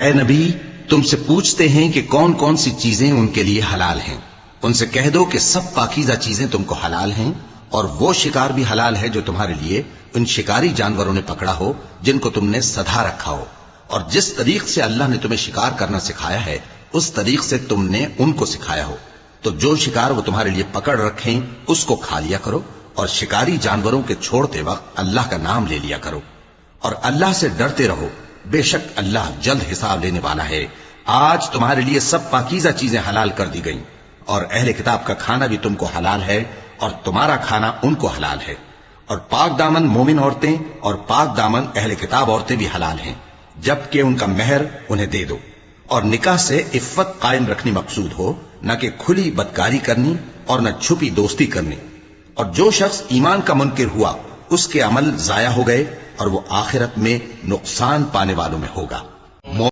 اے نبی، تم سے پوچھتے ہیں کہ کون کون سی چیزیں ان کے لیے حلال ہیں۔ ان سے کہہ دو کہ سب پاکیزہ چیزیں تم کو حلال ہیں، اور وہ شکار بھی حلال ہے جو تمہارے لیے ان شکاری جانوروں نے پکڑا ہو جن کو تم نے سدھا رکھا ہو، اور جس طریق سے اللہ نے تمہیں شکار کرنا سکھایا ہے اس طریق سے تم نے ان کو سکھایا ہو۔ تو جو شکار وہ تمہارے لیے پکڑ رکھیں اس کو کھا لیا کرو، اور شکاری جانوروں کے چھوڑتے وقت اللہ کا نام لے لیا کرو، اور اللہ سے ڈرتے رہو، بے شک اللہ جلد حساب لینے والا ہے۔ آج تمہارے لیے سب پاکیزہ چیزیں حلال کر دی گئیں، اور اہل کتاب کا کھانا بھی تم کو حلال ہے اور تمہارا کھانا ان کو حلال ہے، اور پاک دامن مومن عورتیں اور پاک دامن اہل کتاب عورتیں بھی حلال ہیں، جبکہ ان کا مہر انہیں دے دو، اور نکاح سے عفت قائم رکھنی مقصود ہو، نہ کہ کھلی بدکاری کرنی اور نہ چھپی دوستی کرنی۔ اور جو شخص ایمان کا منکر ہوا اس کے عمل ضائع ہو گئے اور وہ آخرت میں نقصان پانے والوں میں ہوگا۔